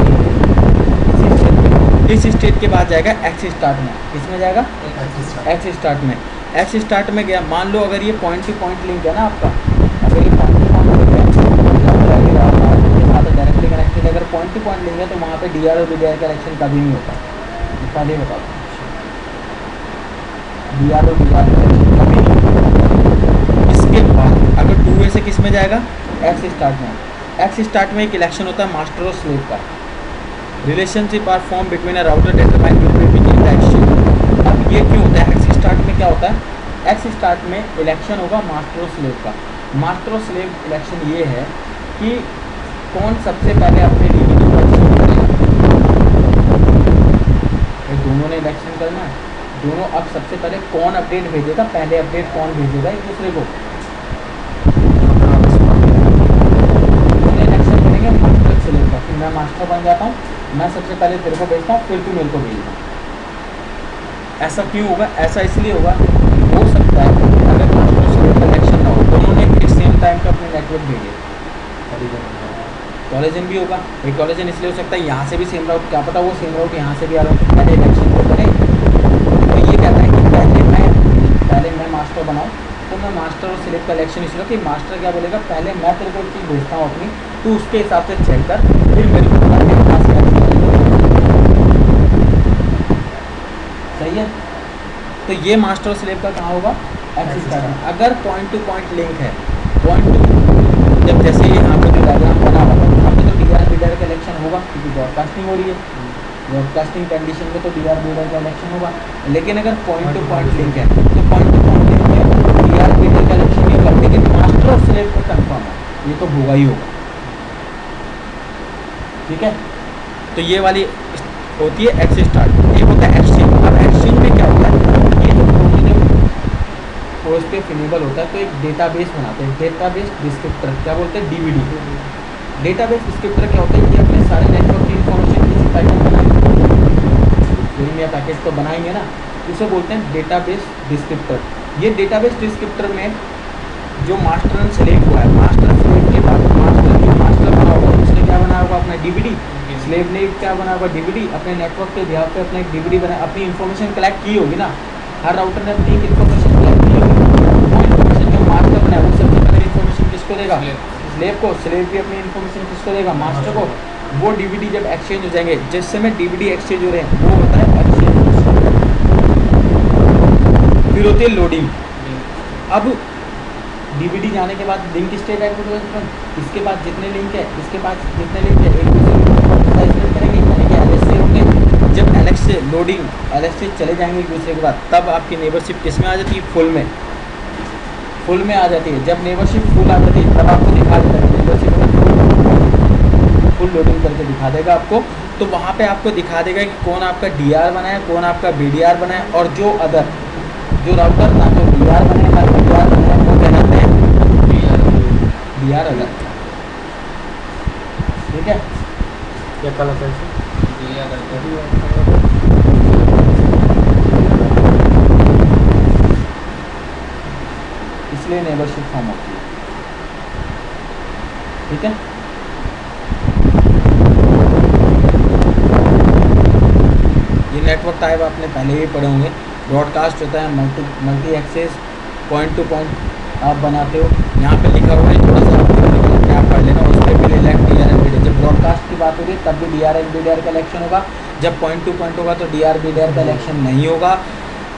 इस स्टेट के बाद जाएगा एक्स स्टार्ट में, किसमें जाएगा, एक्स स्टार्ट में। एक्स स्टार्ट में गया, मान लो अगर ये पॉइंट टू पॉइंट लिंक है ना आपका, अगर ये पॉइंट टू पॉइंट लिंक है के साथ डायरेक्टली कनेक्टेड, अगर पॉइंट टू पॉइंट लिंक है तो वहाँ पे DDR और BDR का इलेक्शन कभी नहीं होता, पहले बता दूँ, DDR और BDR का इलेक्शन कभी नहीं होता। इसके बाद अगर 2 वे से किस में जाएगा, एक्स स्टार्ट में। एक्स स्टार्ट में एक इलेक्शन होता है मास्टर और स्लेव का, relationship are form between a router determine between the exchange. अब ये क्यों होता है, एक्स स्टार्ट में क्या होता है, एक्स स्टार्ट में इलेक्शन होगा मास्टर और स्लेव का। मास्टर और स्लेव इलेक्शन ये है कि कौन सबसे पहले अपने डीबीडी को एक्सेप्ट करेगा। ये दोनों ने इलेक्शन करना है, दोनों अब सबसे पहले कौन अपडेट भेजेगा, पहले अपडेट कौन भेजेगा एक दूसरे को, दोनों इलेक्शन करेंगे मास्टर सिलेक्ट का, फिर मैं मास्टर बन जाता हूँ, मैं सबसे पहले तेरे को भेजता हूँ, फिर तू मेरे को भेजना। ऐसा क्यों होगा, ऐसा इसलिए होगा, हो सकता है अगर मास्टर सिलेक्ट का इलेक्शन ना हो, दोनों ने एक सेम टाइम का अपने नेटवर्क भेजे, कॉलेजन भी होगा, एक कॉलेजन इसलिए हो सकता है यहाँ से भी सेम राउट, क्या पता वो सेम राउट यहाँ से भी आ रहा हो, पहले इलेक्शन को करें। तो ये कहता है कि पहले मैं मास्टर बनाऊँ, तो मैं मास्टर और सिलेक्ट का इलेक्शन इसलिए कि मास्टर क्या बोलेगा, पहले मैं तेरे को एक चीज़ भेजता हूँ अपनी, तू उसके हिसाब से चेक कर, फिर मेरे को बता मेरे पास क्या चीज़ सही है। तो ये मास्टर और सिलेक्ट का कहाँ होगा, एक्सिस पैटर्न। अगर पॉइंट टू पॉइंट लिंक है, पॉइंट टू, जब जैसे यहाँ पे जो डायग्राम बना हुआ है, यहाँ पे तो डीआर बीडर का इलेक्शन होगा क्योंकि ब्रॉडकास्टिंग हो रही है, ब्रॉडकास्टिंग कंडीशन में तो डीआर बीडर का इलेक्शन होगा। लेकिन अगर पॉइंट टू पॉइंट लिंक है तो पॉइंट टू पॉइंट लिंक में डीआर बीडर का इलेक्शन नहीं होगा, लेकिन मास्टर और सिलेक्ट का कंफर्म है, ये तो होगा ही होगा। ठीक है, तो ये वाली होती है एक्सिस स्टार्ट। एक होता है एक्सचेंज। अब एक्सचेंज में क्या होता है, ये जो पोस्ट पे इनेबल होता है तो एक डेटाबेस बनाते हैं, डेटाबेस डिस्क्रिप्टर, क्या बोलते हैं, डीबीडी। डेटाबेस डिस्क्रिप्टर क्या होता है, ये अपने सारे नेटवर्क की इन्फॉर्मेशन किसी पैकेट बनाएंगे, या पैकेट तो बनाएंगे ना, उसे बोलते हैं डेटाबेस डिस्क्रिप्टर। ये डेटाबेस डिस्क्रिप्टर में जो मास्टर एंड सिलेक्ट हुआ है, मास्टर सिलेक्ट के बाद मास्टर बना होगा, उसने क्या बना होगा अपना डीबीडी, स्लेव ने क्या बना होगा डीबीडी, अपने नेटवर्क के बिहाफ पे अपना एक डीबीडी बना, अपनी इन्फॉर्मेशन कलेक्ट की होगी ना, हर राउटर ने अपनी एक इन्फॉर्मेशन कलेक्ट की होगी, वो इन्फॉर्मेशन जो मास्टर बनाया वो सबसे पहले इन्फॉर्मेशन किसको देगा, स्लेव को, स्लेव भी अपनी इन्फॉर्मेशन किसको देगा, मास्टर को। वो डीबीडी जब एक्सचेंज हो जाएंगे, जिस समय डीबीडी एक्सचेंज हो रहे हैं वो होता है एक्सचेंज। फिर होती है लोडिंग। अब डीबीडी जाने के बाद लिंक स्टेट एडवर्टाइजमेंट, इसके बाद जितने लिंक है, इसके बाद जितने लिंक है एक दूसरे को एडवर्टाइजमेंट करेंगे, यानी कि एलएस से होंगे। जब एलएस से लोडिंग, एलएस से चले जाएंगे एक दूसरे के बाद, तब आपकी नेबरशिप किस में आ जाती है, फुल में, फुल में आ जाती है। जब नेबरशिप फुल आ जाती है तब आपको दिखा देता है नेबरशिप में फुल लोडिंग करके दिखा देगा आपको। तो वहाँ पे आपको दिखा देगा कि कौन आपका डीआर बनाया, कौन आपका बीडीआर बनाया, और जो अदर जो राउटर ना तो डीआर बनाए ना बीडीआर बनाए वो कहलाते हैं डीआर अदर। ठीक है, क्या कल आता है इसलिए नेबरशिप फॉर्म होती है। ठीक है, ये नेटवर्क टाइप आपने पहले ही पढ़े होंगे। ब्रॉडकास्ट होता है multi access, point to point आप बनाते हो, यहाँ पे लिखा हुआ है, थोड़ा सा आप पढ़ लेना, उस पर भी इलेक्ट डीआर एंड बीडीआर। जब ब्रॉडकास्ट की बात हो रही है तब भी डीआर एंड बीडीआर का इलेक्शन होगा, जब पॉइंट टू पॉइंट होगा तो डीआर बीडीआर का इलेक्शन नहीं होगा,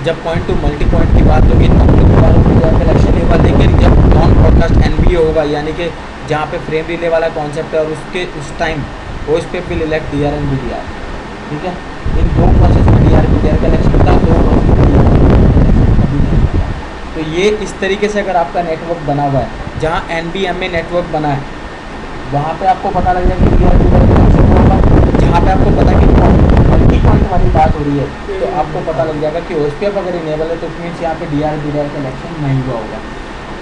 जब पॉइंट टू मल्टी पॉइंट की बात होगी तब तो डीआर एंड बीडीआर का इलेक्शन नहीं होगा। लेकिन जब नॉन ब्रॉडकास्ट एनबीए होगा, यानी कि जहाँ पे फ्रेम रिले वाला कॉन्सेप्ट है और उसके उस टाइम वो इस पर भी इलेक्ट डीआर एंड बीडीआर। ठीक है, इन दो प्रोसेस में डीआर बीडीआर का इलेक्शन होता है, दो प्रोसेस में डीआर कभी नहीं होता। तो ये इस तरीके से अगर आपका नेटवर्क बना हुआ है, जहाँ एनबीएमए नेटवर्क बना है वहाँ पे आपको पता लग जाएगा कि डीआर बीडीआर का इलेक्शन होगा। जहाँ पे आपको पता कि मल्टी पॉइंट वाली बात हो रही है तो आपको पता लग जाएगा कि ओएसपीएफ अगर इनेबल है तो मीन्स यहाँ पे डीआर बीडीआर का इलेक्शन नहीं हुआ होगा।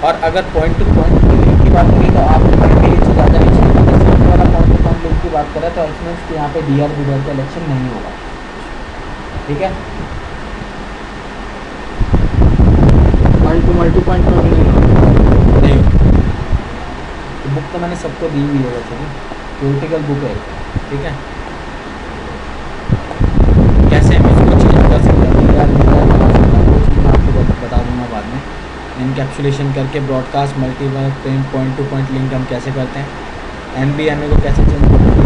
और अगर पॉइंट टू पॉइंट लिंक की बात होगी तो आप नीचे ज़्यादा नीचे वाला पॉइंट टू पॉइंट लिंक की बात करें तो मीन्स कि यहाँ पे डीआर बीडीआर का इलेक्शन नहीं होगा। ठीक है, पॉइंट टू पॉइंट में भी नहीं। तो बुक तो मैंने सबको दी हुई है वैसे भी, थ्योरेटिकल बुक है। ठीक है, कैसे हम इसको चेंज कर सकते हैं, डीआर बीडीआर बना सकते हैं, वो चीज़ मैं आपको बता दूंगा बाद में। इनकैप्सुलेशन करके broadcast multi point to point link हम कैसे करते हैं, एनबीएमए को कैसे चेंज करते हैं,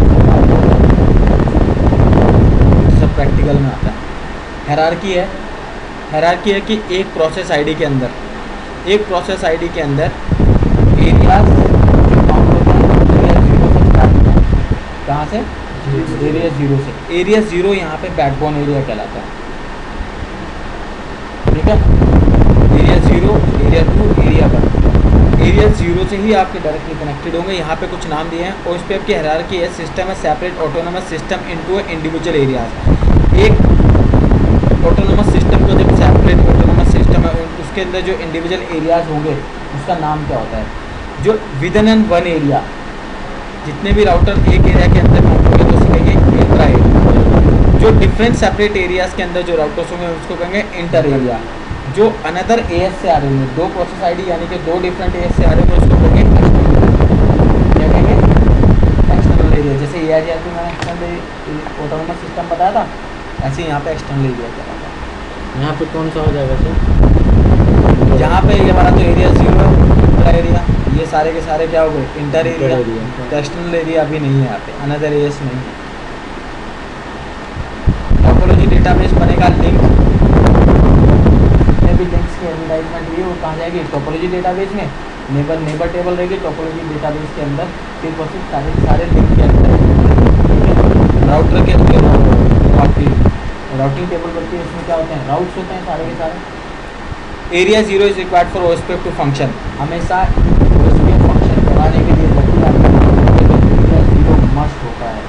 सब प्रैक्टिकल में आता है। हायरार्की है, हायरार्की है कि एक प्रोसेस आईडी के अंदर, एक प्रोसेस आईडी के अंदर एरियाज कहाँ से, एरिया 0 से। एरिया 0 यहाँ पे बैकबोन एरिया कहलाता है। ठीक है, एरिया 0, एरिया 2, एरिया 1। एरिया 0 से ही आपके डायरेक्टली कनेक्टेड होंगे। यहाँ पे कुछ नाम दिए हैं OSPF की हायरार्की है, सिस्टम है separate autonomous system into individual areas. एक ऑटोनोमस सिस्टम को जब सेपरेट ऑटोनोमस सिस्टम है उसके अंदर जो इंडिविजुअल एरियाज होंगे उसका नाम क्या होता है? जो विद इन वन एरिया जितने भी राउटर एक एरिया के अंदर काउंट होंगे तो उसे कहेंगे इंट्रा एरिया। जो डिफरेंट सेपरेट एरियाज के अंदर जो राउटर्स होंगे उसको कहेंगे इंटर एरिया। जो अनदर एएस से आ रहे होंगे, दो प्रोसेस आईडी यानी कि दो डिफरेंट एएस से आ रहे होंगे उसको कहेंगे एक्सटर्नल। क्या कहेंगे? External area. जैसे ARGRP मैंने एक्सटर्नल ऑटोनोमस सिस्टम बताया था, ऐसे यहाँ पे एक्सटर्नल एरिया क्या होता है। यहाँ पे कौन सा हो जाएगा सर? यहाँ पे ये हमारा तो एरिया 0 है, इंटर एरिया। ये सारे के सारे क्या हो गए? Inter area. तो एक्सटर्नल एरिया अभी नहीं है यहाँ पे, अनदर एएस नहीं है। टोपोलॉजी डेटाबेस बनेगा लिंक भी लिंक्स की एडवर्टाइजमेंट हुई है वो कहाँ जाएगी? टोपोलॉजी डेटाबेस में। नेबर टेबल रहेगी टोपोलॉजी डेटाबेस के अंदर, फिर प्रोसेस सारे सारे लिंक के अंदर राउटर के अंदर आपकी राउटिंग टेबल बनती है। इसमें क्या होते हैं? राउट्स होते हैं सारे के सारे। Area 0 is required for OSPF to function. हमेशा OSPF फंक्शन कराने के लिए जब भी एरिया 0 मस्ट होता है,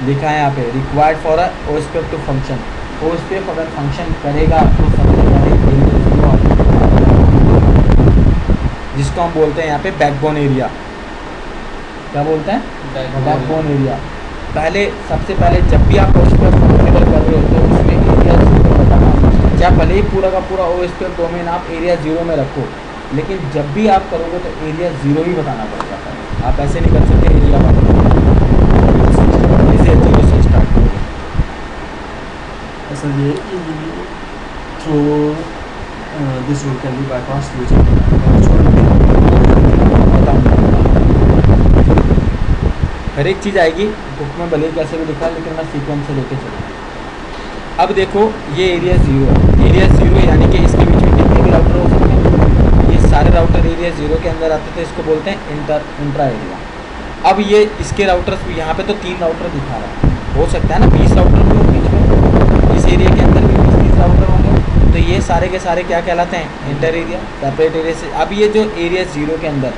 लिखा है यहाँ पे required for OSPF to function. OSPF अगर फंक्शन करेगा तो सबसे पहले एरिया 0 जिसको हम बोलते हैं यहाँ पे बैकबोन एरिया। क्या बोलते हैं? Backbone area. पहले सबसे पहले जब भी आप OSPF कॉन्फ़िगर कर रहे हो तो उसमें एरिया 0 बताना, चाहे भले ही पूरा का पूरा OSPF डोमेन आप एरिया 0 में रखो, लेकिन जब भी आप करोगे तो एरिया 0 ही बताना पड़ेगा। आप ऐसे नहीं कर सकते एरिया 1 इसे 0 से स्टार्ट करोगे। So ये through this rule can be bypassed using हर एक चीज़ आएगी बुक में, भले ही कैसे भी लिखा है लेकिन मैं सीक्वेंस से लेके चलूँगा। अब देखो ये एरिया 0 है। एरिया 0 यानी कि इसके बीच में कितने भी राउटर हो सकते हैं? ये सारे राउटर एरिया 0 के अंदर आते थे, इसको बोलते हैं इंट्रा एरिया। अब ये इसके राउटर्स यहाँ पे तो 3 राउटर दिखा रहा है, हो सकता है ना 20 राउटर भी हो बीच में, इस एरिया के अंदर भी 20-30 राउटर होंगे। तो ये सारे के सारे क्या कहलाते हैं? इंटर एरिया, सेपरेट एरिया से। अब ये जो एरिया 0 के अंदर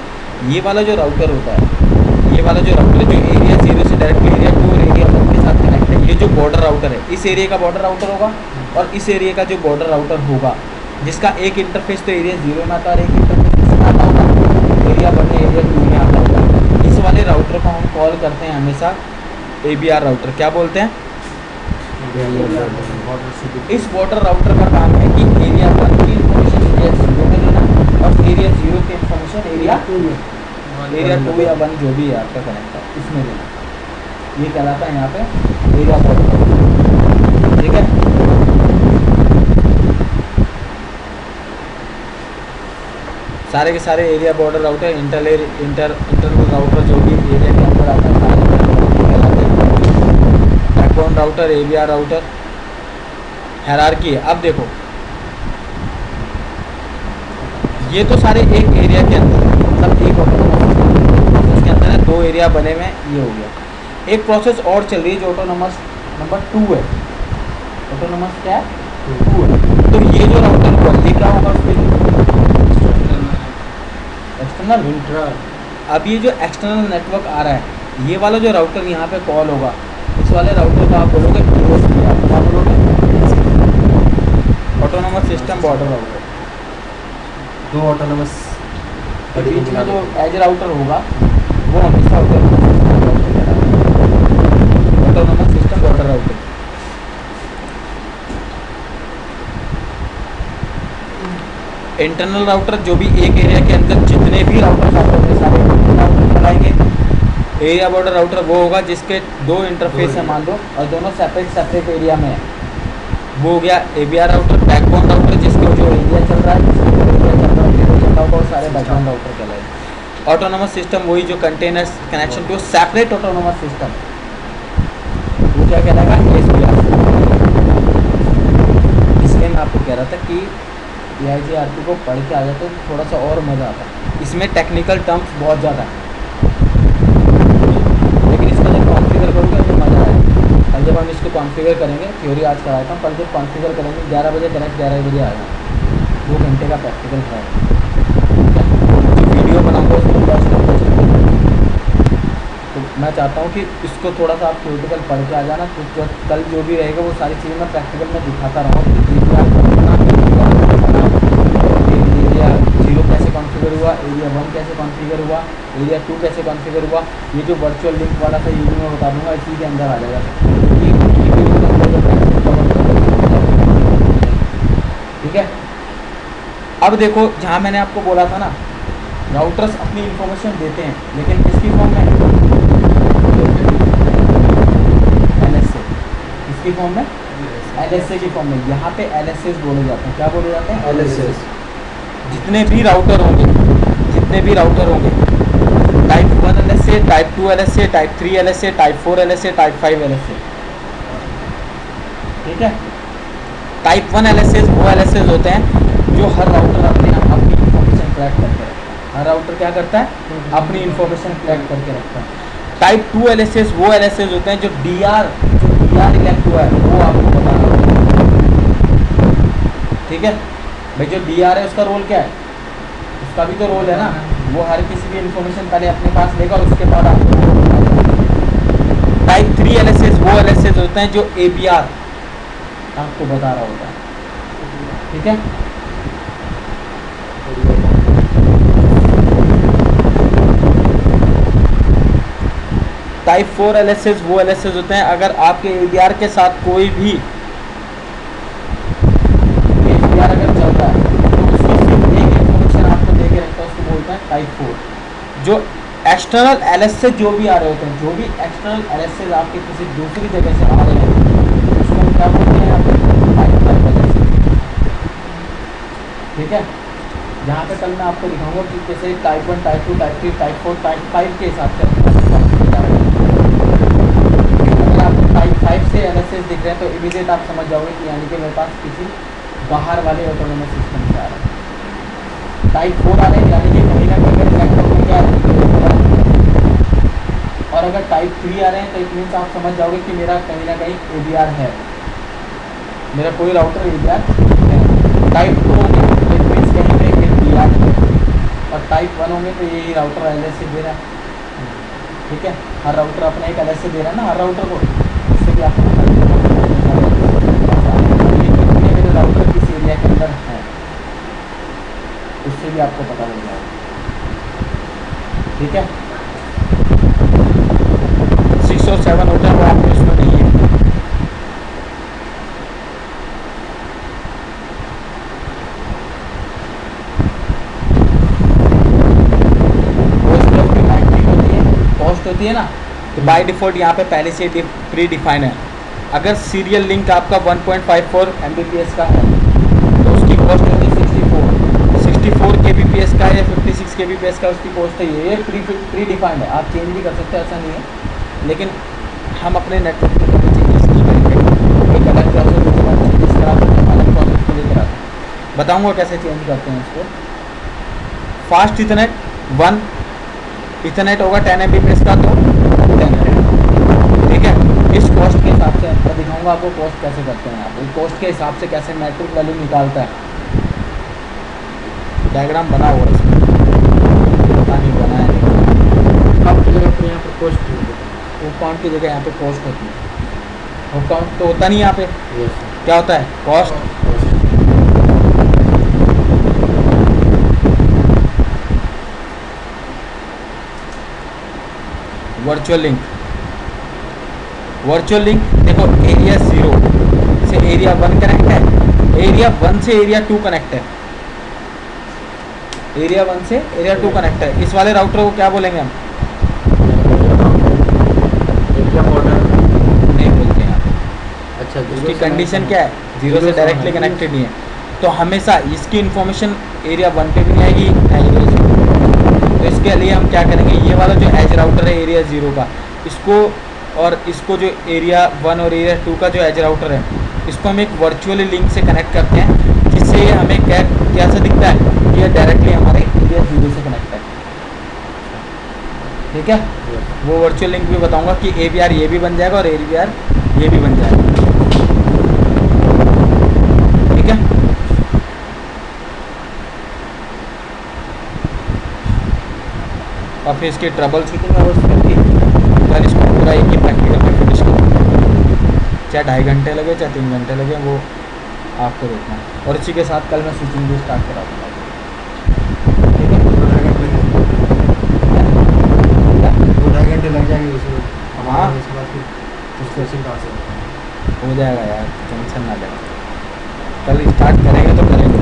ये वाला जो राउटर होता है, ये वाला जो राउटर जो एरिया 0 से डायरेक्टली एरिया 2 और एरिया 1 के साथ कनेक्ट है, ये जो बॉर्डर राउटर है इस एरिया का बॉर्डर राउटर होगा और इस एरिया का जो बॉर्डर राउटर होगा जिसका एक इंटरफेस तो एरिया 0 में आता है और एक इंटरफेस किसमें आता होगा? एरिया 1 या एरिया 2 में आता होगा। इस वाले राउटर को हम कॉल करते हैं हमेशा ABR राउटर। क्या बोलते हैं? इस बॉर्डर राउटर का काम है कि एरिया 1 की इंफॉर्मेशन एरिया 0 में देना और एरिया 0 की इंफॉर्मेशन एरिया 2 या 1 जो भी है आपका कनेक्टर इसमें देना। ये कहलाता है यहाँ पे एरिया बॉर्डर। ठीक है, सारे के सारे area border router internal router जो भी एरिया के अंदर आता है सारे backbone router, ABR router, hierarchy है। अब देखो ये तो सारे एक एरिया के अंदर मतलब एक उसके अंदर है, 2 एरिया बने हुए हैं। ये हो गया। एक प्रोसेस और चल रही है जो ऑटोनोमस नंबर 2 है। ऑटोनोमस क्या है? 2 है। तो ये जो राउटर हुआ ये क्या होगा? उसके एक्सटर्नल इंट्रा। अब ये जो एक्सटर्नल नेटवर्क आ रहा है ये वाला जो राउटर यहाँ पे कॉल होगा, इस वाले राउटर को आप बोलोगे OSPF। क्या बोलोगे? Autonomous system border router. 2 autonomous बीच में जो एज राउटर होगा वो हमेशा autonomous system border router. Internal router जो भी एक एरिया के अंदर जितने भी राउटर आते हैं सारे राउटर चलाएंगे। एरिया बॉर्डर राउटर वो होगा जिसके 2 इंटरफेस है मान लो और दोनों सेपरेट एरिया में है, वो हो गया ABR राउटर। बैकबोन राउटर जिसको जो एरिया चल रहा है और सारे बैकबोन राउटर चलाएंगे। ऑटोनोमस सिस्टम वही जो containers connection to separate autonomous system, वो क्या कहलाएगा? ASPR। इसलिए मैं आपको कह रहा था कि AIGRP को पढ़ के आ जाए तो थोड़ा सा और मज़ा आता। इसमें टेक्निकल टर्म्स बहुत ज़्यादा है लेकिन इसको जब कॉन्फ़िगर करोगे तो मज़ा आएगा। और जब हम इसको कॉन्फ़िगर करेंगे, थ्योरी आज कराता हूँ, कल जब कॉन्फ़िगर करेंगे 11 बजे डायरेक्ट 11 बजे आएगा, 2 घंटे का प्रैक्टिकल है। बोलना चाहता हूँ कि इसको थोड़ा सा आप थ्योरेटिकल पढ़ के आ जाना, तो कल जो भी रहेगा वो सारी चीज़ें मैं प्रैक्टिकल में दिखाता रहूँगा। एरिया 0 कैसे कॉन्फ़िगर हुआ, एरिया 1 कैसे कॉन्फ़िगर हुआ, एरिया 2 कैसे कॉन्फ़िगर हुआ, ये जो वर्चुअल लिंक वाला था ये भी मैं बता दूँगा, इसी के अंदर आ जाएगा। ठीक है। अब देखो, जहाँ मैंने आपको बोला था ना, राउटर्स अपनी इंफॉर्मेशन देते हैं, लेकिन किसकी फॉर्म में? LSA। किसकी फॉर्म में? LSA की फॉर्म में। यहाँ पे LSAs बोले जाते हैं। क्या बोले जाते हैं? LSAs। जितने भी राउटर होंगे, type 1 LSA, type 2 LSA, type 3 LSA, type 4 LSA, type 5 LSA। ठीक है। टाइप 1 LSAs वो LSAs होते हैं जो हर राउटर अपनी इंफॉर्मेशन कलेक्ट करके रखता है। हर राउटर क्या करता है? अपनी इंफॉर्मेशन कलेक्ट करके रखता है। टाइप 2 LSAs वो LSAs होते हैं जो DR इलेक्ट हुआ है वो आपको बताना होगा। ठीक है भाई, जो DR है उसका रोल क्या है? उसका भी तो रोल है ना, वो हर किसी की इंफॉर्मेशन पहले अपने पास लेगा और उसके बाद आपको बताएगा। टाइप 3 LSAs वो LSAs होते हैं जो ABR आपको बता रहा होता है। ठीक है। टाइप 4 LSAs वो LSAs होते हैं अगर आपके ABR के साथ कोई भी ABR अगर चलता है तो उसकी सिर्फ एक इंफॉर्मेशन आपको दे के रखता है, उसको बोलते हैं टाइप 4। जो एक्सटर्नल LSA जो भी आ रहे होते हैं, जो भी एक्सटर्नल LSAs आपके किसी दूसरी जगह से आ रहे हैं, उसको हम क्या बोलते हैं? यहाँ पे टाइप 5 LSA। ठीक है। जहाँ पे कल मैं आपको दिखाऊंगा कि कैसे type 1, type 2, type 3, type 4, type 5 के हिसाब से आपको टाइप 5 से LSAs दिख रहे हैं तो इमीडिएट आप समझ जाओगे कि यानी कि मेरे पास किसी बाहर वाले ऑटोनोमस सिस्टम से आ रहा है। टाइप 4 आ रहे हैं यानी कि कहीं ना कहीं नेटवर्क में क्या है। और अगर टाइप 3 आ रहे हैं तो इट मीन्स आप समझ जाओगे कि मेरा कहीं ना कहीं ABR है, मेरा कोई राउटर ABR है। टाइप 2 होंगे तो इट मीन्स कहीं पे DR है, और टाइप 1 होंगे तो यही राउटर LSA दे रहा है। ठीक है। हर राउटर अपना एक LSA दे रहा है ना हर राउटर को, उससे भी आपको मेरे राउटर किस एरिया के अंदर है उससे भी आपको पता लग जाएगा। ठीक है। 6 और 7 होता है वो आपको इसमें नहीं है। होती है ना, तो बाय डिफ़ॉल्ट यहाँ पे पहले से प्री डिफाइन है। अगर सीरियल लिंक आपका 1.54 Mbps का है तो उसकी कॉस्ट होती है 64 kbps का या 56 kbps का उसकी कॉस्ट है। ये प्री डिफाइंड है, आप चेंज भी कर सकते हैं, ऐसा नहीं है। लेकिन हम अपने नेटवर्क में कभी चेंजेस नहीं करेंगे, एक अलग प्रोसेस चेंजेस करा सकते हैं, अलग प्रोसेस को लेकर आते हैं। बताऊँगा कैसे चेंज करते हैं इसको। फास्ट इथरनेट 1 इथरनेट होगा 10 Mbps का तो 10 है। ठीक है। इस कॉस्ट के हिसाब से मैं दिखाऊंगा आपको कॉस्ट कैसे करते हैं। आप कॉस्ट के हिसाब से कैसे मैट्रिक वैल्यू निकालता है। डायग्राम बना हुआ है इसमें, पता नहीं बनाया नहीं। काउंट की जगह पर यहाँ पर कॉस्ट वो काउंट की जगह यहाँ पे कॉस्ट होती है। वो काउंट तो होता नहीं यहाँ पे, यस क्या होता है? कॉस्ट। वर्चुअल लिंक देखो, एरिया 0 से एरिया 1 कनेक्ट है, एरिया 1 से एरिया 2 कनेक्ट है, एरिया 1 से एरिया 2 कनेक्ट है। इस वाले राउटर को क्या बोलेंगे हम? एरिया बॉर्डर नहीं बोलते हैं। अच्छा, उसकी कंडीशन क्या है? 0 से डायरेक्टली कनेक्टेड नहीं है, तो हमेशा इसकी इन्फॉर्मेशन एरिया 1 पे भी नहीं आएगी ना एरिया 0। तो इसके लिए हम क्या करेंगे, ये वाला जो एज राउटर है एरिया 0 का, इसको और इसको जो एरिया 1 और एरिया 2 का जो एज राउटर है, इसको हम एक वर्चुअली लिंक से कनेक्ट करते हैं, जिससे ये हमें कैसा दिखता है, ये डायरेक्टली हमारे एरिया 0 से कनेक्ट है। ठीक है। वो वर्चुअल लिंक भी बताऊंगा कि ABR ये भी बन जाएगा और ABR ये भी बन जाएगा। ठीक है। और फिर इसकी ट्रबल शूटिंग अवर्स करके कल इसको पूरा एक ही प्रैक्टिकल में फिनिश करूँगा, चाहे 2.5 घंटे लगे चाहे 3 घंटे लगे, वो आपको देखना है। और इसी के साथ कल मैं स्विचिंग भी स्टार्ट करा दूँगा, ठीक है। 2-2.5 घंटे लग जाएंगे उसमें। हाँ। उसके बाद फिर स्ट्रेचिंग कहाँ से होगा? हो जाएगा यार, टेंशन ना ले, कल स्टार्ट करेंगे तो करेंगे।